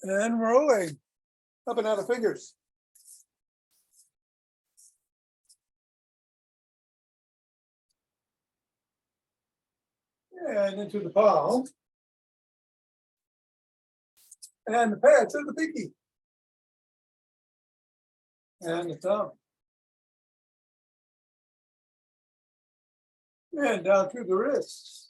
And rolling. Up and out of fingers. And into the palm. And the pads of the pinky. And the thumb. And down through the wrists.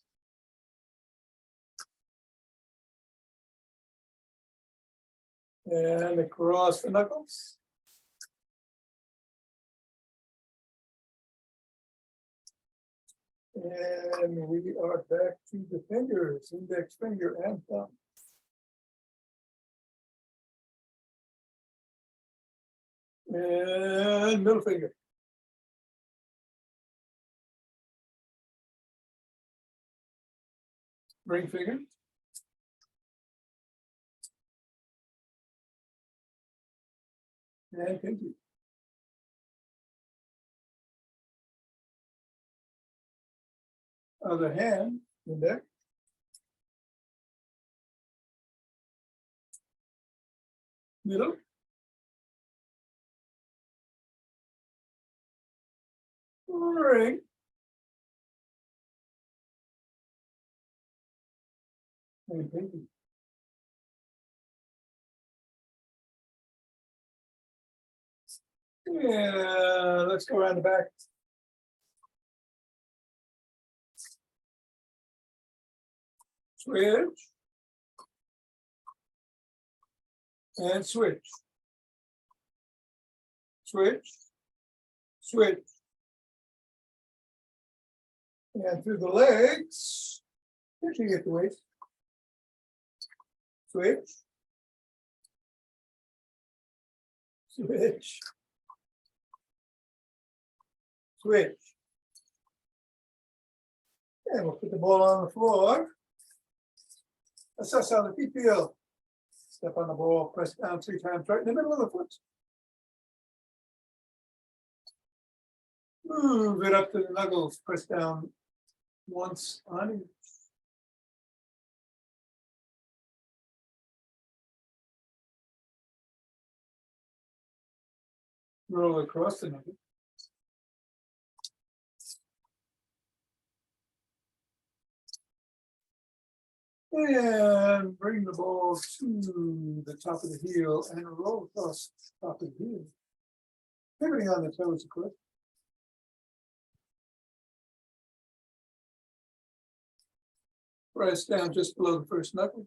And across the knuckles. And we are back to the fingers, index finger and thumb. And middle finger. Ring finger. And pinky. Other hand, index. Middle. Ring. And pinky. Yeah, let's go around the back. Switch. And switch. Switch. Switch. And through the legs. Actually get the waist. Switch. Switch. Switch. And we'll put the ball on the floor. Assess how the feet feel. Step on the ball, press down 3 times right in the middle of the foot. Move it up to the knuckles, press down once on each. Roll across the knuckles. And bring the ball to the top of the heel and roll across the top of the heel. Pivoting on the toes, of course. Press down just below the first knuckle.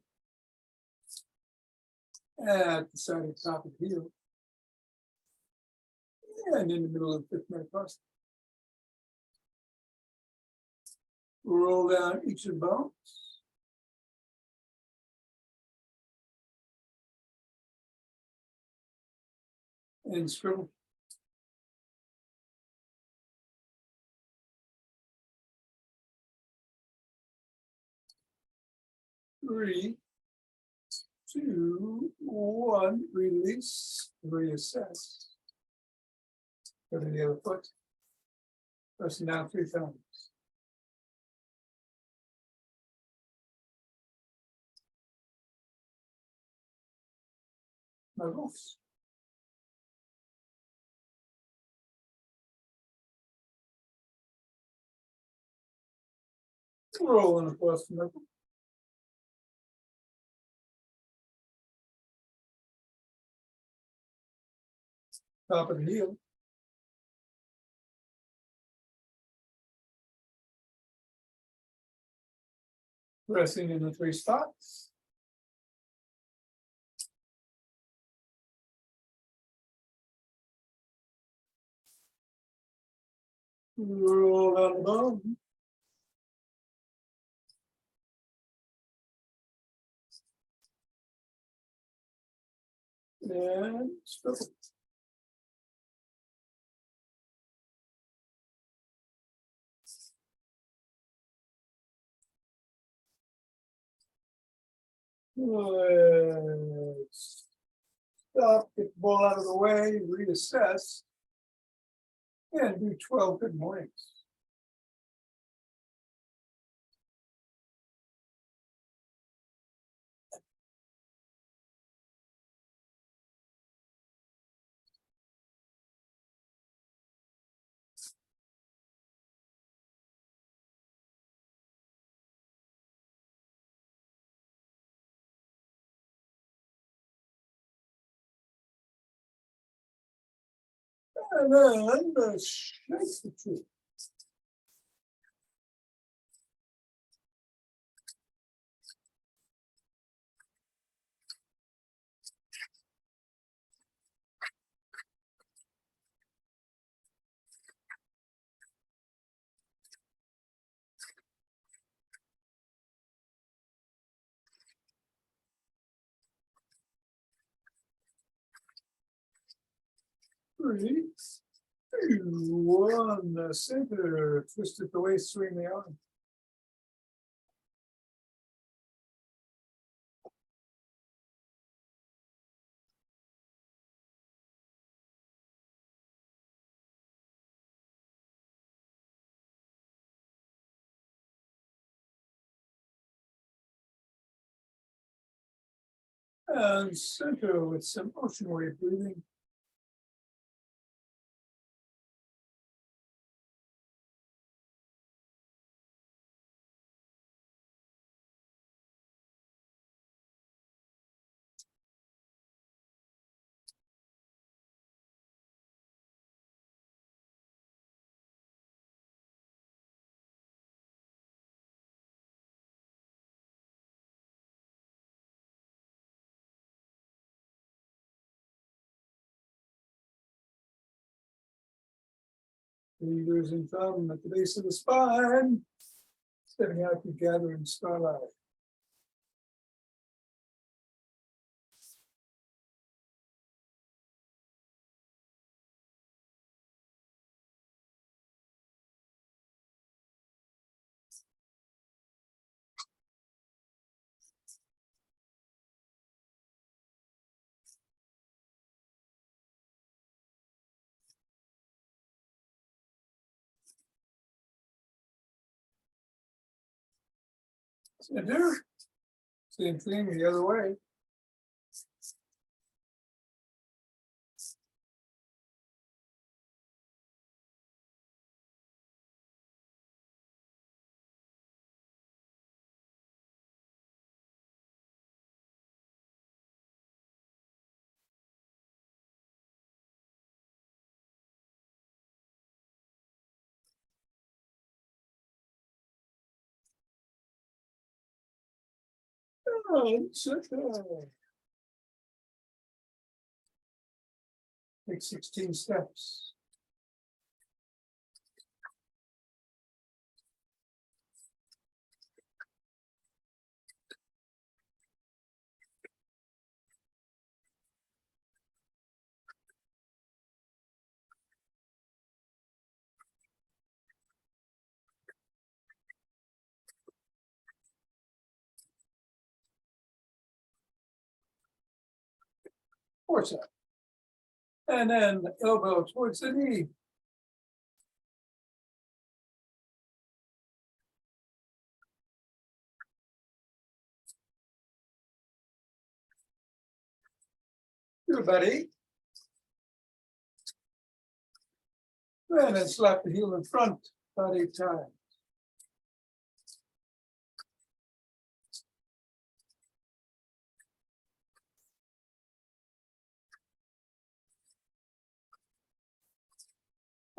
At the side of the top of the heel. And in the middle of the 5th metatarsal. Roll down each of the bones. And scribble. Three, 2, 1, release, reassess. Go to the other foot. Pressing down 3 times. Knuckles. Rolling across the knuckle. Top of the heel. Pressing in the 3 spots. Roll down the bone. And scribble. Let's stop, get the ball out of the way, reassess, and do 12 good mornings. And then shake the tree. Three, two, one, center, twist it the way, swing the arm. And center with some ocean wave breathing. Fingers and thumb at the base of the spine. Stepping out together in starlight. Center. Same thing the other way. And center. Take 16 steps. Force up. And then elbow towards the knee. Good, buddy. And then slap the heel in front about 8 times.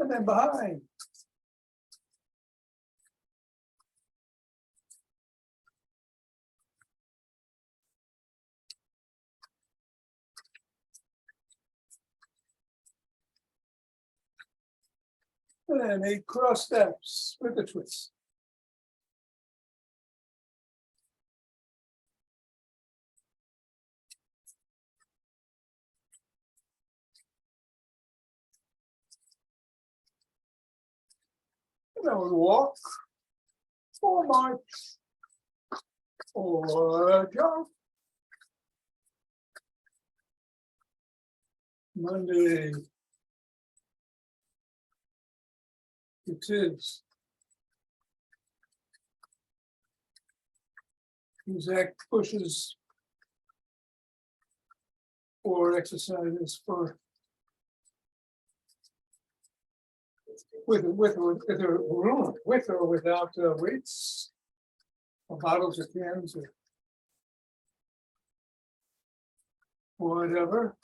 And then behind. And then 8 cross steps with a twist. And then we walk, or march, or jump. Monday. It is. Exact pushes or exercises for with or without weights, or bottles or cans or whatever.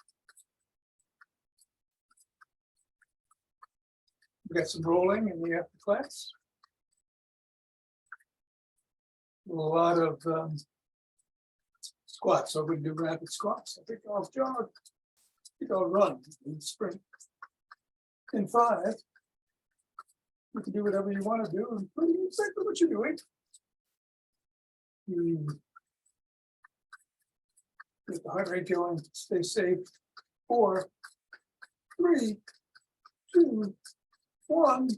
We got some rolling in the after class. A lot of squats, so we do rapid squats. I think I'll jog. I think I'll run in sprint. In 5, you can do whatever you want to do and pretty exactly what you're doing. Get the heart rate going, stay safe. 4, 3, 2, 1.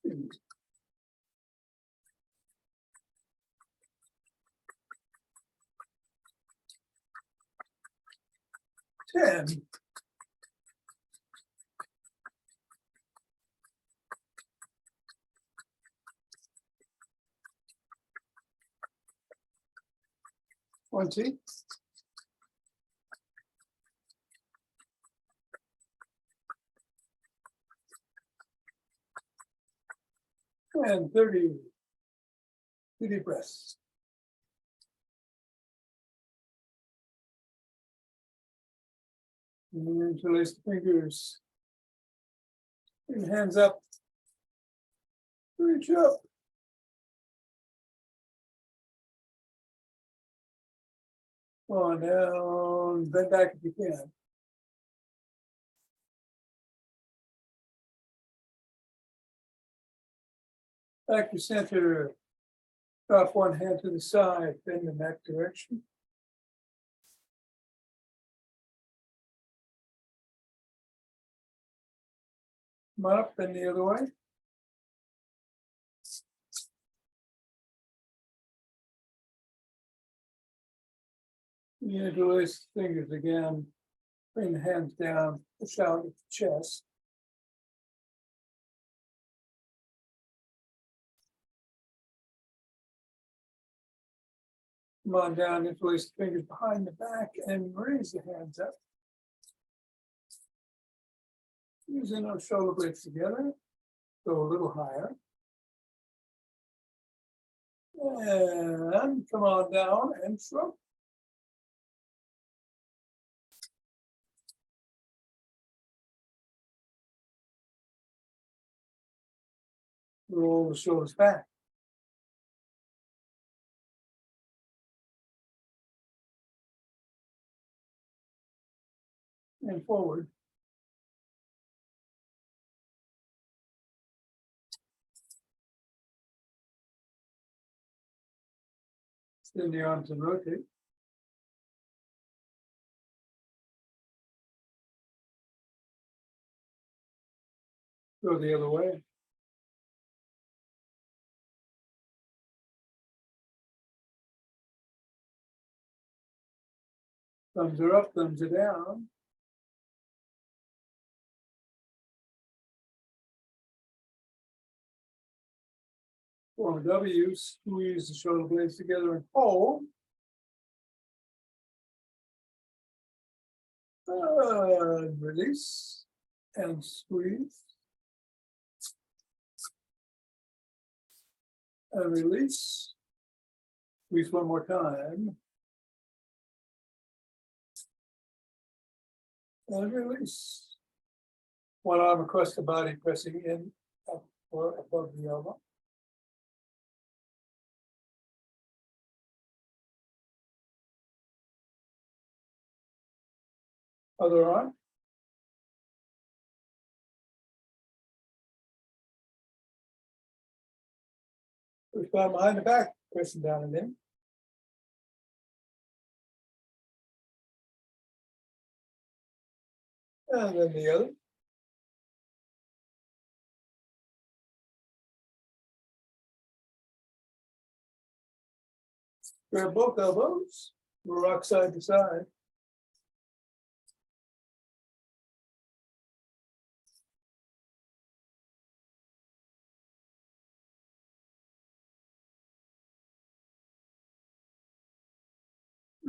2. 10. 20. And 30. 2 deep breaths. And interlace the fingers. Bring your hands up. Reach up. Come on down. Bend back if you can. Back to center. Drop one hand to the side. Bend in that direction. Come on up, bend the other way. You interlace the fingers again. Bring the hands down, push out at the chest. Come on down, interlace the fingers behind the back and raise the hands up. Using our shoulder blades together, go a little higher. And come on down and shrug. Roll the shoulders back. And forward. Extend the arms and rotate. Go the other way. Thumbs are up, thumbs are down. Form a W, squeeze the shoulder blades together and hold. And release and squeeze. And release. Squeeze one more time. And release. One arm across the body, pressing in up or above the elbow. Other arm. Push down behind the back, pressing down and in. And then the other. Grab both elbows, rock side to side.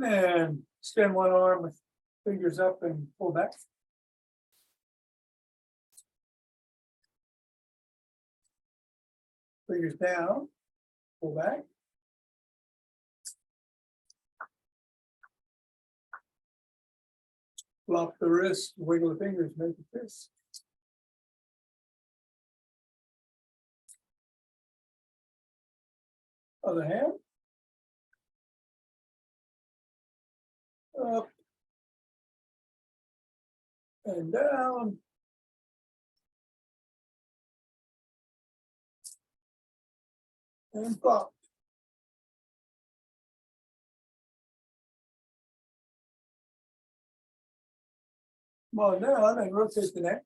And extend one arm with fingers up and pull back. Fingers down, pull back. Lock the wrist, wiggle the fingers, make a fist. Other hand. Up. And down. And pop. Come on down and rotate the neck.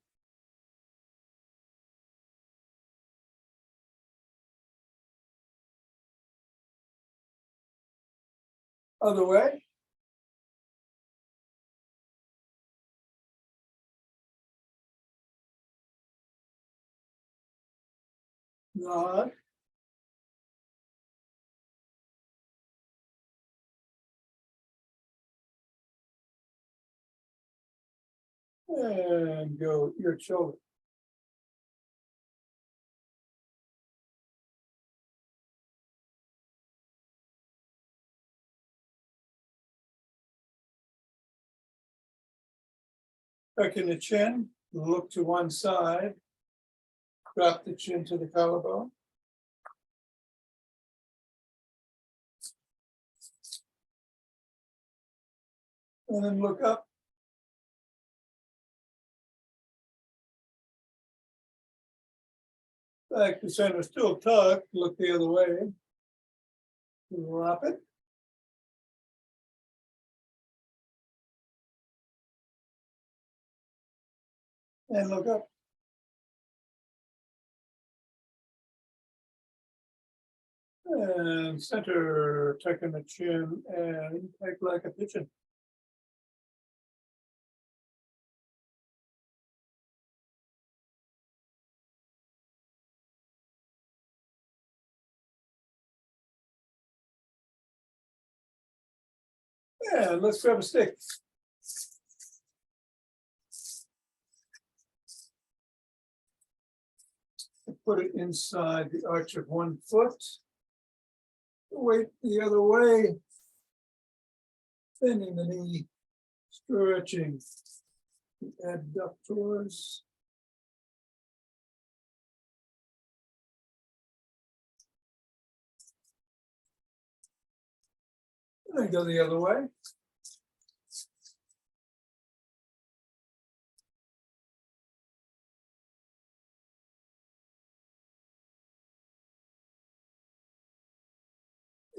Other way. Nod. And go your shoulder. Tuck in the chin, look to one side, drop the chin to the collarbone. And then look up. Back to center, still tucked, look the other way. Drop it. And look up. And center, tuck in the chin and act like a pigeon. And let's grab a stick. Put it inside the arch of one foot. Weight the other way. Bending the knee, stretching the adductors. And then go the other way.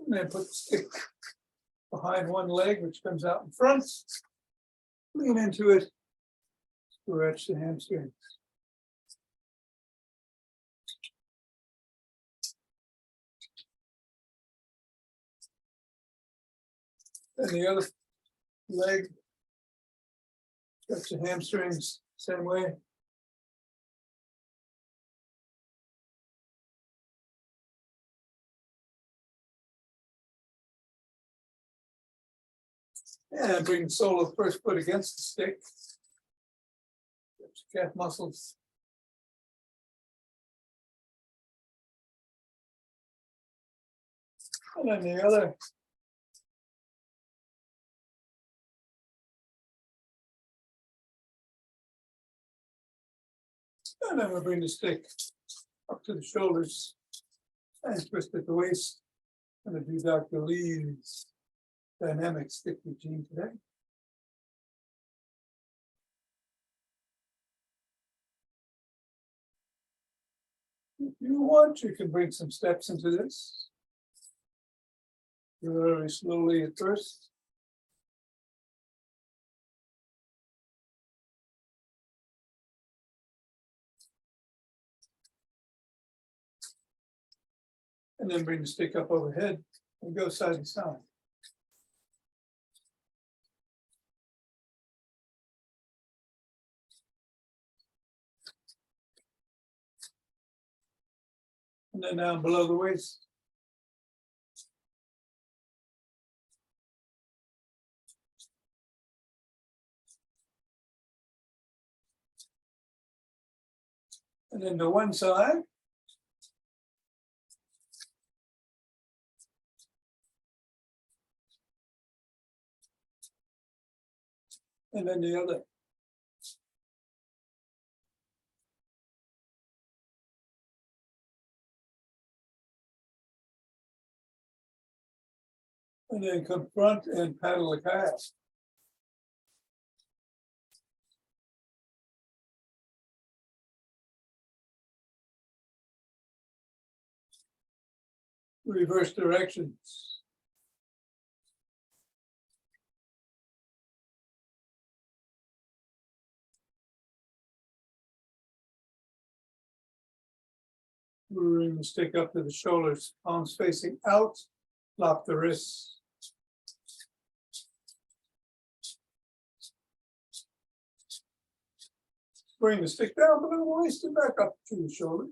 And then put the stick behind one leg, which comes out in front. Lean into it. Stretch the hamstrings. And the other leg. Stretch the hamstrings, same way. And bring the sole of the first foot against the stick. Stretch the calf muscles. And then the other. And then we'll bring the stick up to the shoulders and twist at the waist. I'm going to do Dr. Lee's dynamic stick routine today. If you want, you can bring some steps into this. Very slowly at first. And then bring the stick up overhead and go side to side. And then down below the waist. And then to one side. And then the other. And then come front and paddle the kayak. Reverse directions. Bring the stick up to the shoulders, palms facing out, flop the wrists. Bring the stick down below the waist and back up to the shoulders.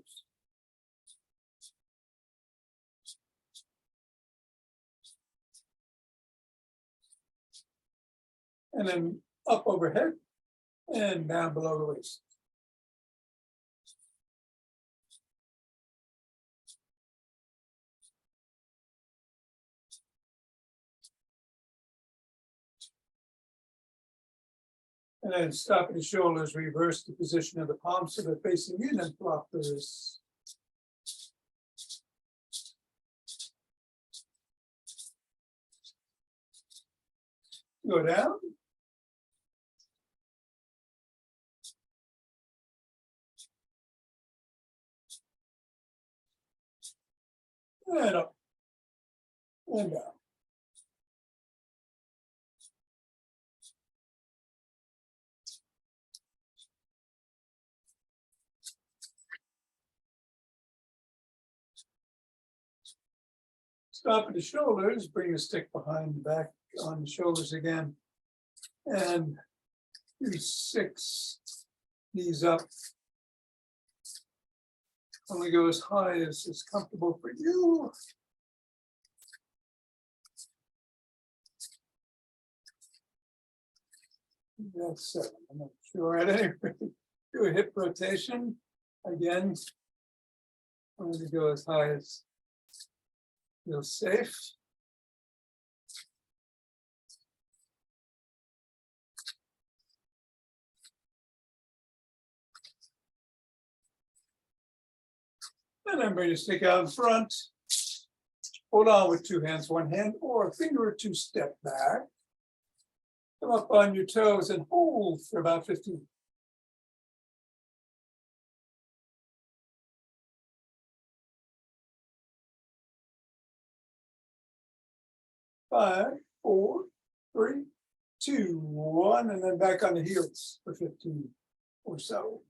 And then up overhead and down below the waist. And then stop at the shoulders, reverse the position of the palms so they're facing in and flop the wrists. Go down. And up. And down. Stop at the shoulders, bring the stick behind the back on the shoulders again. And do 6 knees up. Only go as high as is comfortable for you. That's 7. I'm not sure. At any rate, do a hip rotation again. I'm going to go as high as feels safe. And then bring the stick out in front. Hold on with 2 hands, 1 hand, or a finger or 2 step back. Come up on your toes and hold for about 15. 5, 4, 3, 2, 1, and then back on the heels for 15 or so.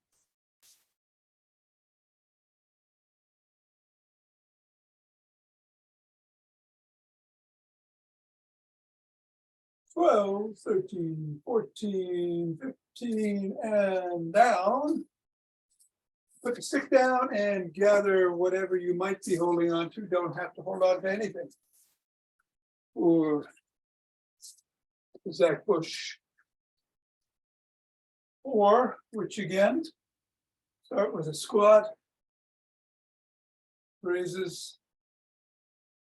Twelve, 13, 14, 15, and down. Put the stick down and gather whatever you might be holding on to. Don't have to hold on to anything. Or Zach Bush. Or, which again, start with a squat, raises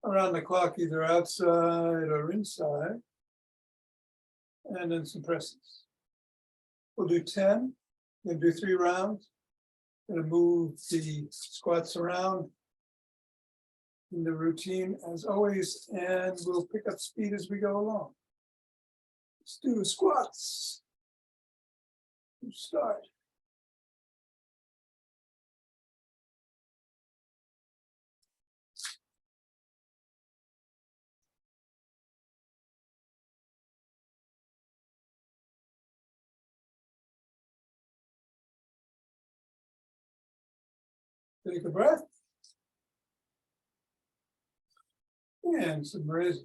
around the clock, either outside or inside, and then some presses. We'll do 10, then do 3 rounds. Gonna move the squats around in the routine as always, and we'll pick up speed as we go along. Let's do the squats. Start. Take a breath. And some raises.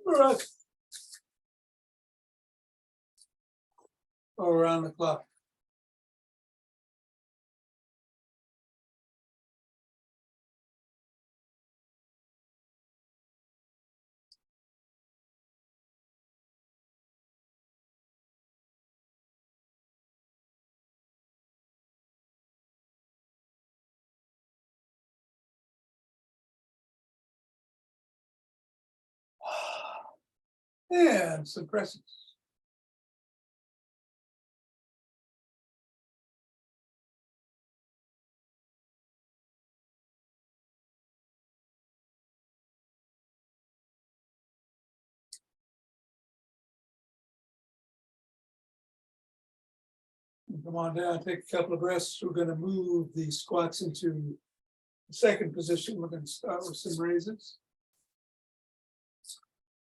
Breath. Go around the clock. And some presses. Come on down, take a couple of breaths. We're going to move the squats into the second position. We're going to start with some raises.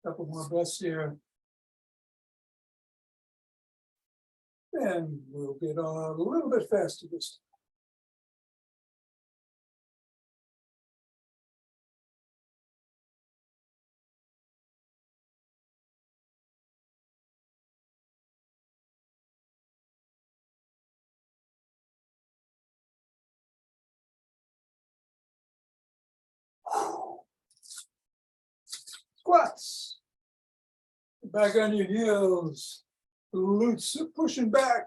Couple more breaths here. And we'll get on a little bit faster this time. Squats. Back on your heels. Glutes pushing back.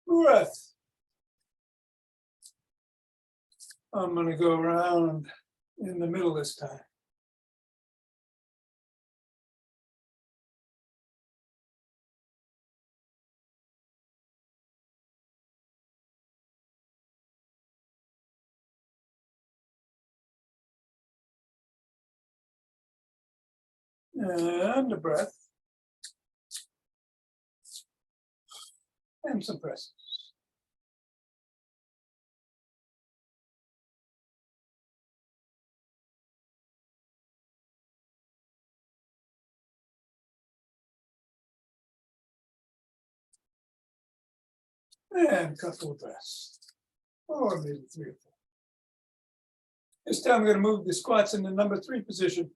Breath. I'm going to go around in the middle this time. And a breath. And some presses. And a couple of breaths. Or maybe 3 or 4. This time I'm going to move the squats in the number 3 position.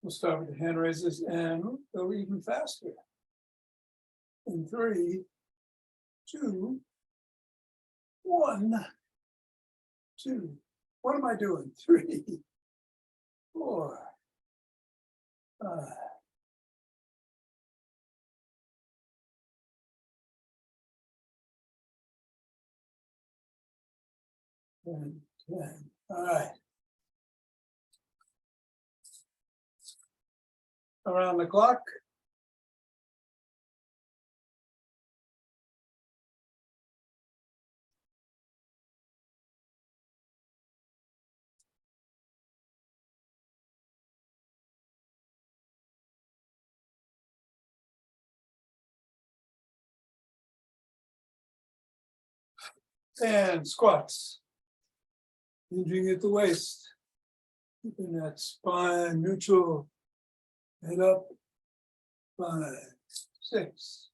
We'll start with the hand raises and go even faster. In 3, 2, 1, 2. What am I doing? 3, 4, 5. And 10. All right. Around the clock. And squats. Hinging at the waist. Keeping that spine neutral. Head up. 5, 6,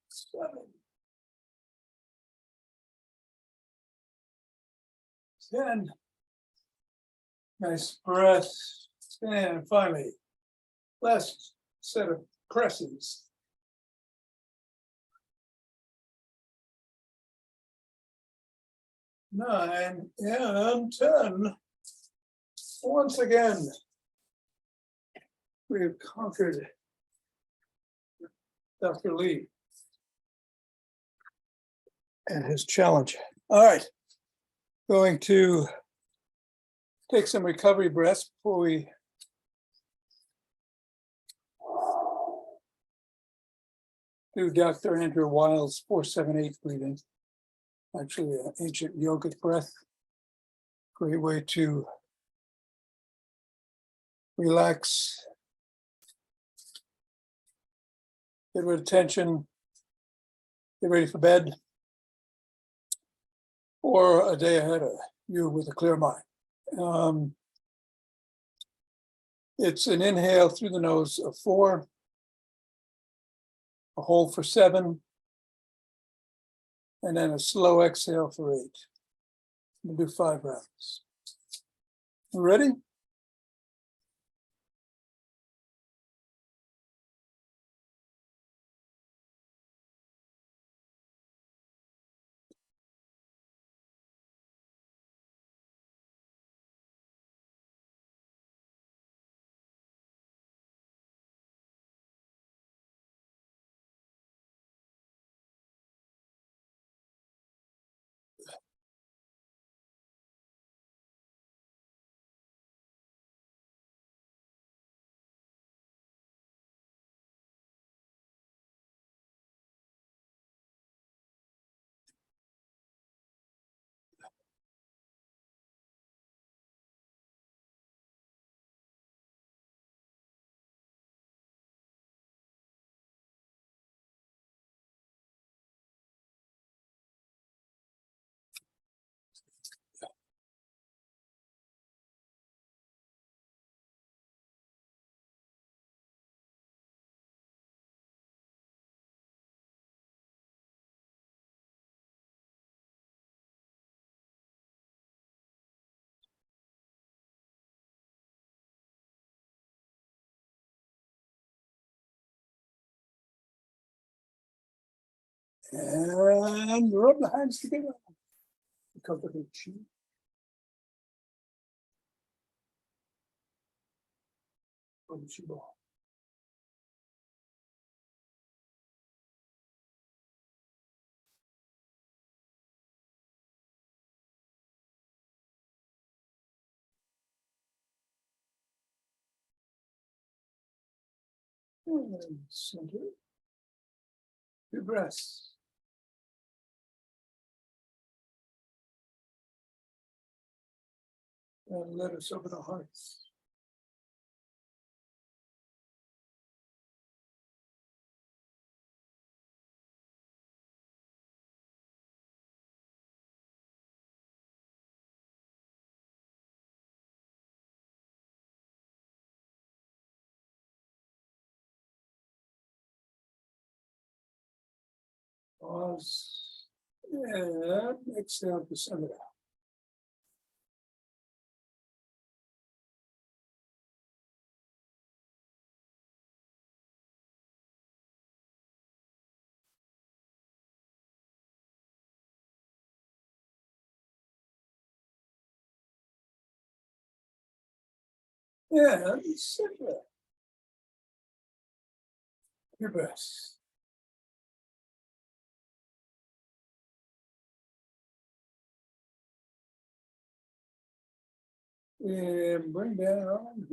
7. 10. Nice breath. And finally, last set of presses. 9 and 10. Once again, we have conquered Dr. Lee and his challenge. All right, going to take some recovery breaths before we do Dr. Andrew Weil's 4-7-8 breathing. Actually, an ancient yogic breath. Great way to relax, get rid of tension, get ready for bed, or a day ahead of you with a clear mind. It's an inhale through the nose of 4, a hold for 7, and then a slow exhale for 8. We'll do 5 rounds. You ready? And rub the hands together. Cover the cheek. On the cheek ball. And center. Your breasts. And let us open our hearts. Pause. And exhale to send it out. And sit there. Your best. And bring down.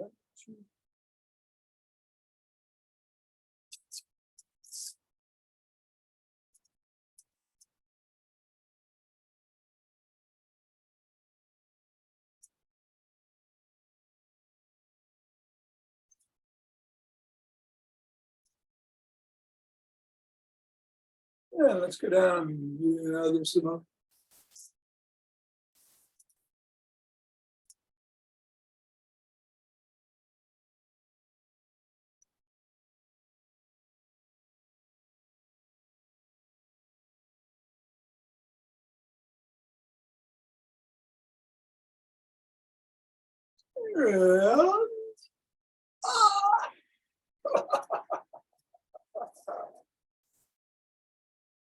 Yeah, let's go down the other side. And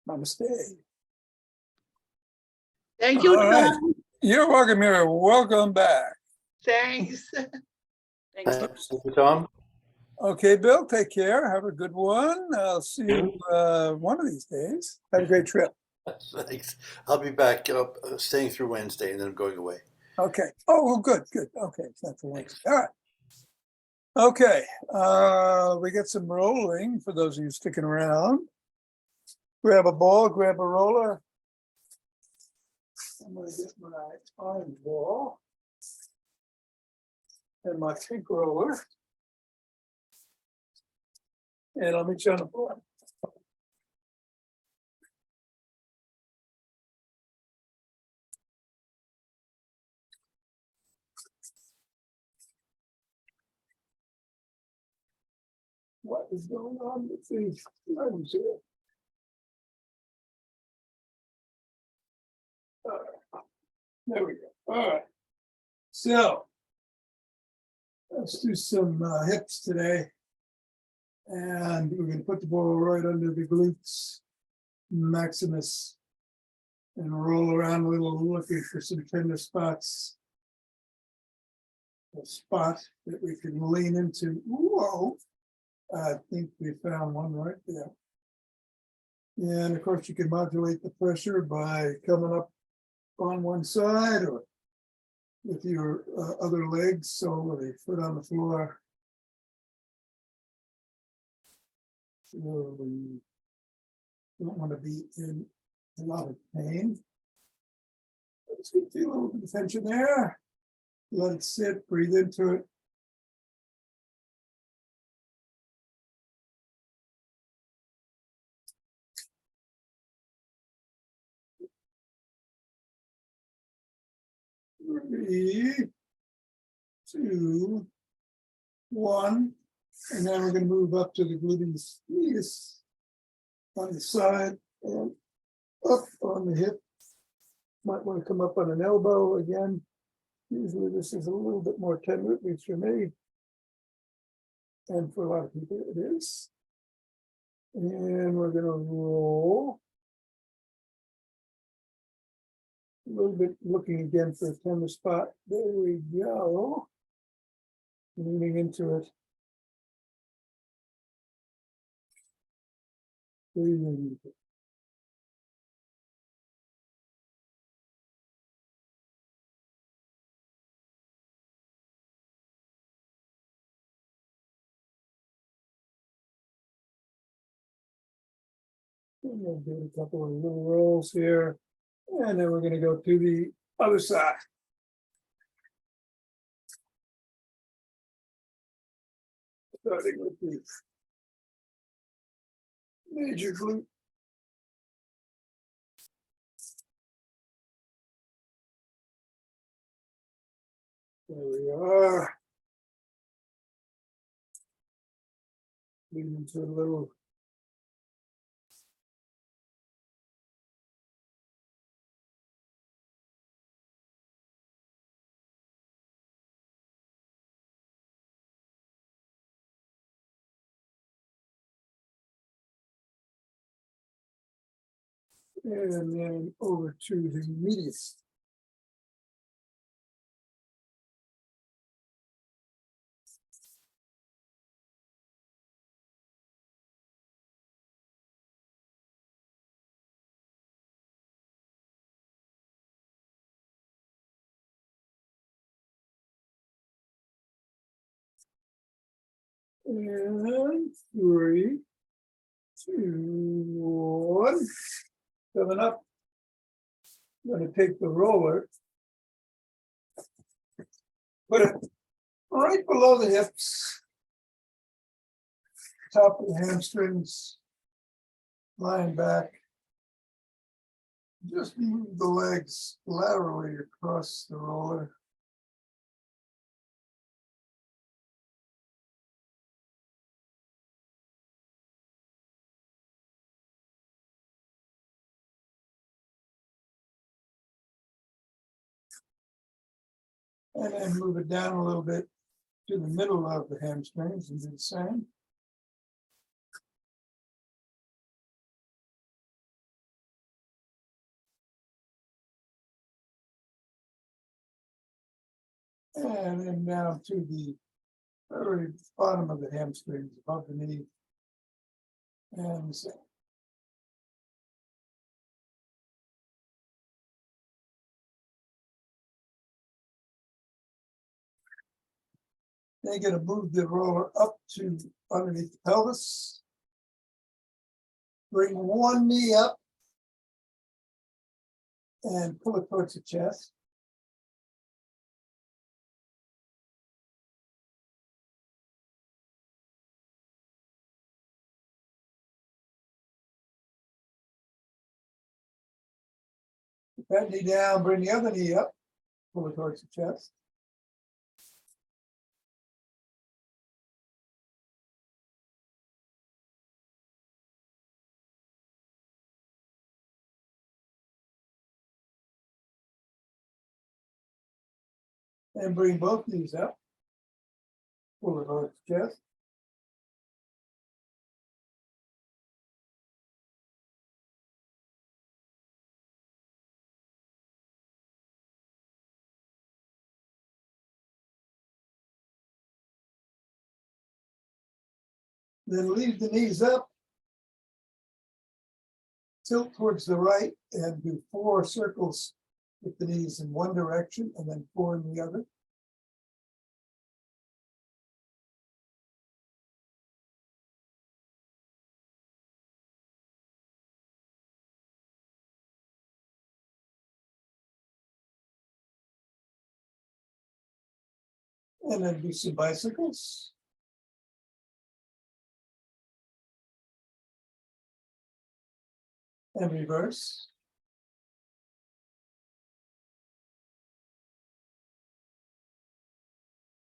namaste. Thank you, All right. Tom. You're welcome, Mira. Welcome back. Thanks. Thanks. Thanks, Tom. Okay, Bill, take care. Have a good one. I'll see you one of these days. Have a great trip. Thanks. I'll be back staying through Wednesday and then I'm going away. Okay. Oh, well, good, good. Okay, it's not for Thanks. Wednesday. All right. Okay, we get some rolling for those of you sticking around. Grab a ball, grab a roller. I'm gonna get my orange ball and my pink roller. And I'll meet you on the floor. What is going on with these items here? There we go. All right. So let's do some hips today. And we're going to put the ball right under the glutes maximus and roll around a little, looking for some tender spots. A spot that we can lean into. Whoa. I think we found one right there. And of course, you can modulate the pressure by coming up on one side or with your other legs, so with a foot on the floor. So we don't want to be in a lot of pain. Let's feel a little bit of tension there. Let it sit, breathe into it. Three, two, one. And then we're going to move up to the gluteus medius on the side and up on the hip. Might want to come up on an elbow again. Usually this is a little bit more tender, at least for me. And for a lot of people it is. And we're going to roll little bit looking again for a tender spot. There we go. Leaning into it. Breathing. And we'll do a couple of little rolls here. And then we're going to go to the other side. Starting with the major glute. There we are. Leading to a little and then over to the medius. And 3, 2, 1. Coming up. I'm going to take the roller, put it right below the hips, top of the hamstrings, lying back. Just move the legs laterally across the roller. And then move it down a little bit to the middle of the hamstrings and do the same. And then down to the very bottom of the hamstrings, above the knee. And the same. Then you're going to move the roller up to underneath the pelvis. Bring one knee up and pull it towards the chest. Put that knee down, bring the other knee up, pull it towards the chest. And bring both knees up, pull it towards the chest. Then leave the knees up, tilt towards the right, and do 4 circles with the knees in one direction and then 4 in the other. And then do some bicycles. And reverse.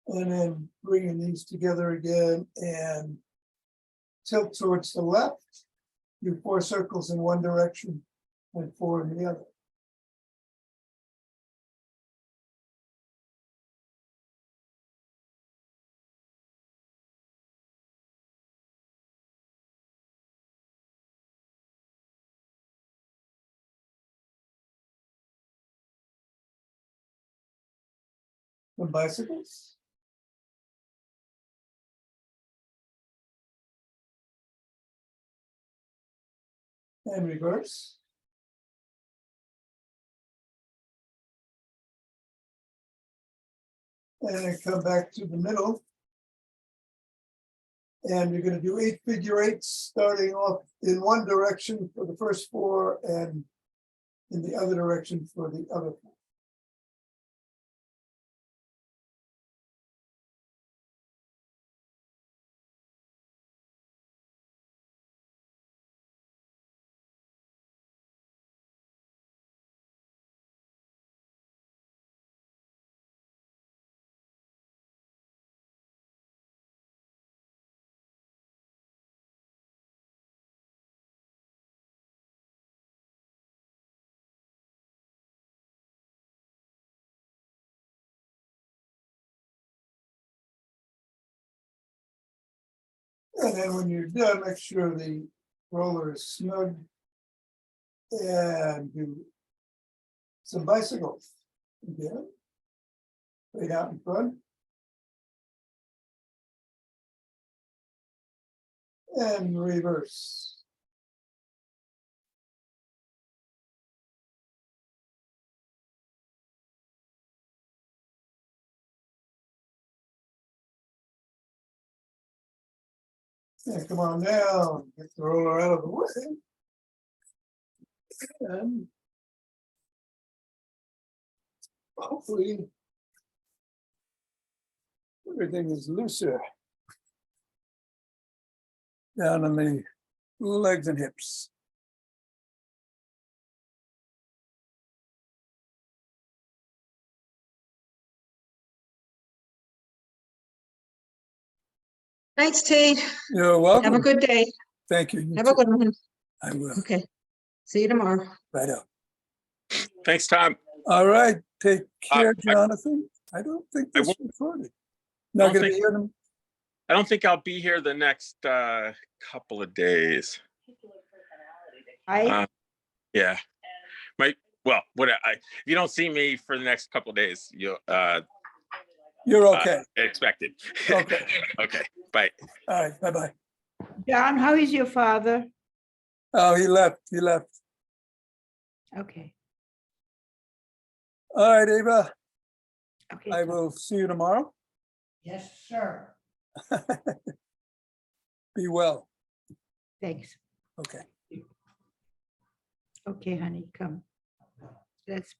And then bringing these together again and tilt towards the left. Do 4 circles in one direction and 4 in the other. Some bicycles. And reverse. And then come back to the middle. And you're gonna do 8 figure eights, starting off in one direction for the first 4 and in the other direction for the other 4. And then when you're done, make sure the roller is snug. And do some bicycles. Again. Straight out in front. And reverse. And come on down, get the roller out of the way. And hopefully everything is looser down on the legs and hips. Thanks, Tate. You're Have a welcome. good day. Thank you. You Have a too. good one. I will. Okay. See you tomorrow. Right up. Thanks, Tom. All right. Take care, I- Jonathan. I don't think I this won't- recorded. Not don't gonna be think- here. Them. I don't think I'll be here the next couple of days. I, Yeah. If you don't see me for the next couple of days, you'll You're okay. expect it. Okay. Okay. Bye. All right. Bye-bye. John, how is your father? Oh, he left. He left. Okay, All right, Ava. okay. I will see you tomorrow. Yes, sir. Be well. Thanks. Okay. Okay, honey, come. Let's